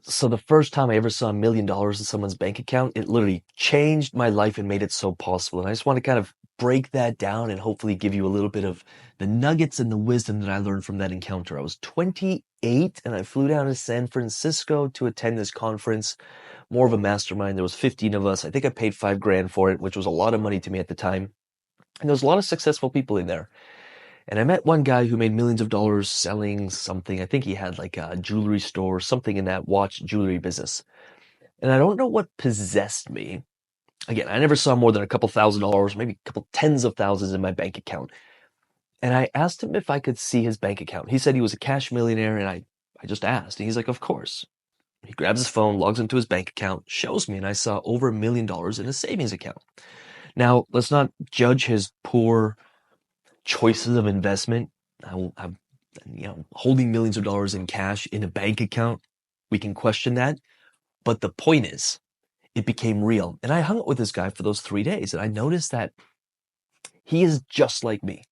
So the first time I ever saw $1 million in someone's bank account, it literally changed my life and made it so possible. And I just want to kind of break that down and hopefully give you a little bit of the nuggets and the wisdom that I learned from that encounter. I was 28 and I flew down to San Francisco to attend this conference, more of a mastermind. There was 15 of us. I think I paid $5,000 for it, which was a lot of money to me at the time. And there was a lot of successful people in there. And I met one guy who made millions of dollars selling something. I think he had like a jewelry store, something in that watch jewelry business. And I don't know what possessed me. Again, I never saw more than a couple $1,000s, maybe a couple tens of thousands in my bank account. And I asked him if I could see his bank account. He said he was a cash millionaire, and I just asked. And he's like, of course. He grabs his phone, logs into his bank account, shows me, and I saw over $1 million in his savings account. Now, let's not judge his poor choices of investment. I'm, holding millions of dollars in cash in a bank account. We can question that. But the point is, it became real. And I hung out with this guy for those 3 days, and I noticed that he is just like me.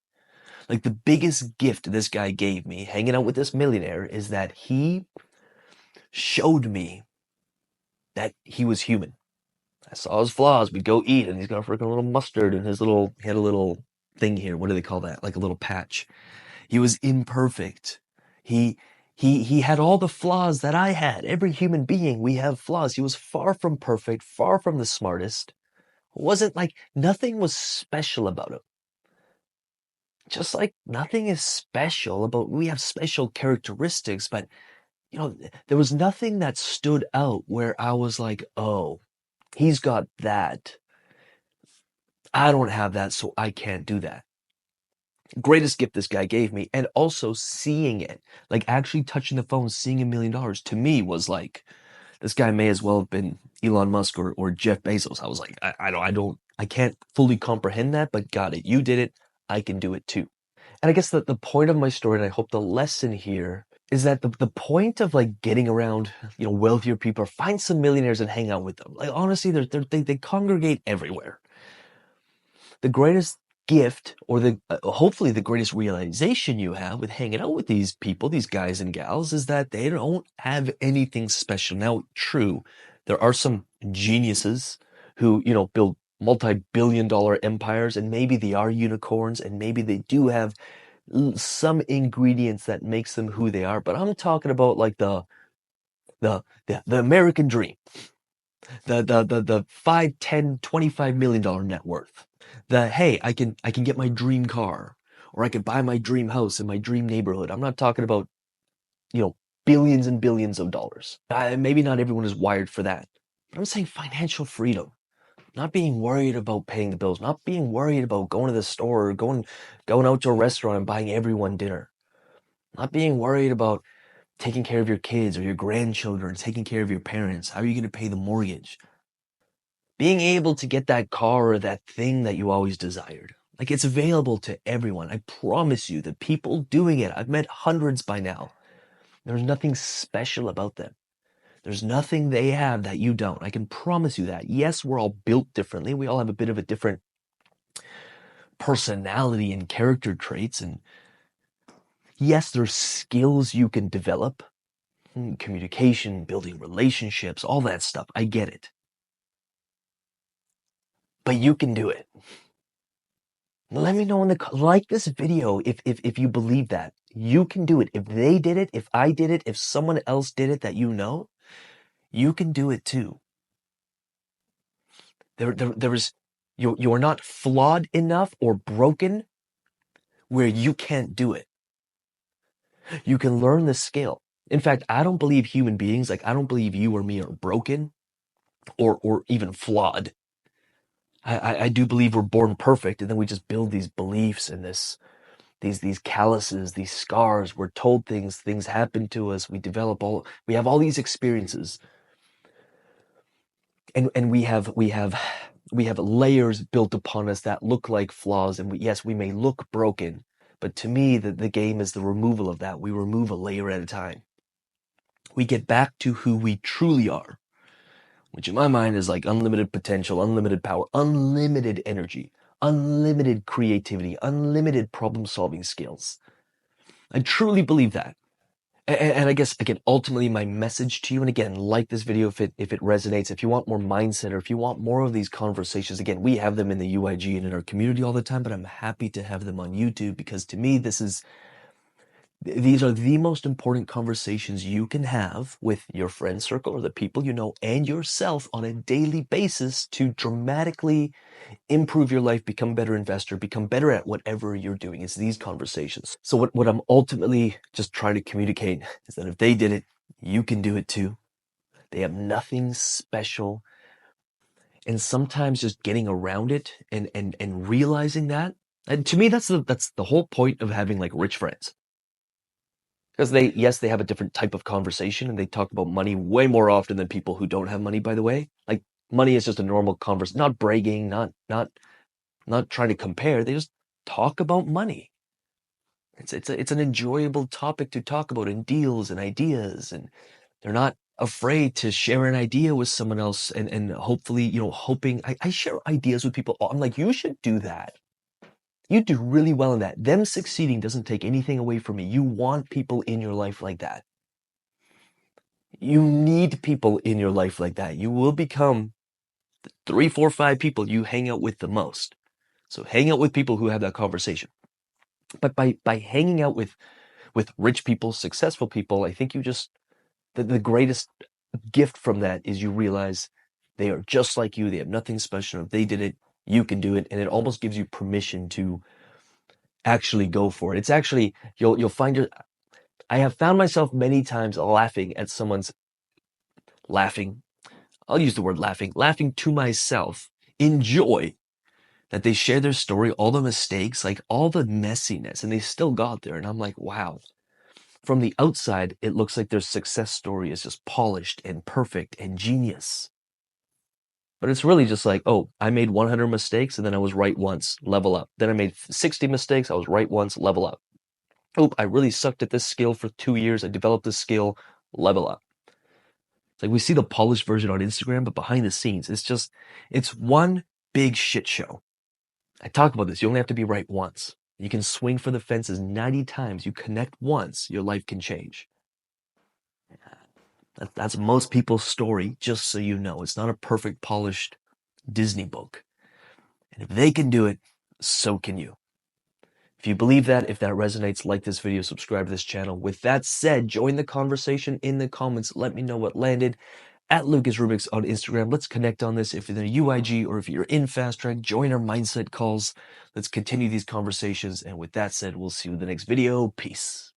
Like the biggest gift this guy gave me, hanging out with this millionaire, is that he showed me that he was human. I saw his flaws. We'd go eat, and he's got a freaking little mustard and he had a little thing here. What do they call that? Like a little patch. He was imperfect. He had all the flaws that I had. Every human being, we have flaws. He was far from perfect, far from the smartest. It wasn't like nothing was special about him. Just like nothing is special about, we have special characteristics, but there was nothing that stood out where I was like, oh, he's got that. I don't have that, so I can't do that. Greatest gift this guy gave me, and also seeing it, like actually touching the phone, seeing $1 million to me was like, this guy may as well have been Elon Musk or Jeff Bezos. I was like, I can't fully comprehend that, but got it. You did it. I can do it too. And I guess that the point of my story, and I hope the lesson here, is that the point of like getting around, wealthier people, or find some millionaires and hang out with them. Like honestly, they congregate everywhere. The greatest gift, or hopefully the greatest realization you have with hanging out with these people, these guys and gals, is that they don't have anything special. Now, true, there are some geniuses who, build multi-billion-dollar empires, and maybe they are unicorns, and maybe they do have some ingredients that makes them who they are. But I'm talking about like the American dream, the 5, 10, $25 million net worth. Hey, I can get my dream car, or I can buy my dream house in my dream neighborhood. I'm not talking about, billions and billions of dollars. Maybe not everyone is wired for that. But I'm saying financial freedom. Not being worried about paying the bills, not being worried about going to the store, or going out to a restaurant and buying everyone dinner. Not being worried about taking care of your kids or your grandchildren, taking care of your parents. How are you going to pay the mortgage? Being able to get that car or that thing that you always desired. Like it's available to everyone. I promise you, the people doing it, I've met hundreds by now. There's nothing special about them. There's nothing they have that you don't. I can promise you that. Yes, we're all built differently. We all have a bit of a different personality and character traits. And yes, there's skills you can develop. Communication, building relationships, all that stuff. I get it. But you can do it. Let me know like this video if you believe that. You can do it. If they did it, if I did it, if someone else did it that you can do it too. You are not flawed enough or broken where you can't do it. You can learn the skill. In fact, I don't believe human beings, like I don't believe you or me are broken or even flawed. I do believe we're born perfect, and then we just build these beliefs and these calluses, these scars. We're told things happen to us. We have all these experiences, and we have layers built upon us that look like flaws. And yes, we may look broken, but to me, the game is the removal of that. We remove a layer at a time. We get back to who we truly are, which in my mind is like unlimited potential, unlimited power, unlimited energy, unlimited creativity, unlimited problem-solving skills. I truly believe that. And I guess, again, ultimately my message to you, and again, like this video if it resonates, if you want more mindset or if you want more of these conversations, again, we have them in the UIG and in our community all the time, but I'm happy to have them on YouTube because to me, these are the most important conversations you can have with your friend circle or the people you know and yourself on a daily basis to dramatically improve your life, become a better investor, become better at whatever you're doing. It's these conversations. So what I'm ultimately just trying to communicate is that if they did it, you can do it too. They have nothing special. And sometimes just getting around it and realizing that. And to me, that's the whole point of having like rich friends. Because yes, they have a different type of conversation and they talk about money way more often than people who don't have money, by the way. Like money is just a normal conversation, not bragging, not trying to compare. They just talk about money. It's an enjoyable topic to talk about in deals and ideas, and they're not afraid to share an idea with someone else and hopefully, hoping I share ideas with people. I'm like, you should do that. You do really well in that. Them succeeding doesn't take anything away from me. You want people in your life like that. You need people in your life like that. You will become 3, 4, 5 people you hang out with the most. So hang out with people who have that conversation. But by hanging out with rich people, successful people, I think the greatest gift from that is you realize they are just like you. They have nothing special. If they did it, you can do it. And it almost gives you permission to actually go for it. It's actually, you'll find I have found myself many times laughing at someone's laughing. I'll use the word laughing to myself in joy that they share their story, all the mistakes, like all the messiness, and they still got there. And I'm like, wow. From the outside, it looks like their success story is just polished and perfect and genius. But it's really just like, oh, I made 100 mistakes and then I was right once, level up. Then I made 60 mistakes, I was right once, level up. Oh, I really sucked at this skill for 2 years, I developed this skill, level up. It's like we see the polished version on Instagram, but behind the scenes, it's one big shit show. I talk about this. You only have to be right once. You can swing for the fences 90 times. You connect once, your life can change. That's most people's story, just so you know. It's not a perfect, polished Disney book. And if they can do it, so can you. If you believe that, if that resonates, like this video, subscribe to this channel. With that said, join the conversation in the comments. Let me know what landed. At Lucas Rubix on Instagram. Let's connect on this. If you're in the UIG or if you're in Fast Track, join our mindset calls. Let's continue these conversations. And with that said, we'll see you in the next video. Peace.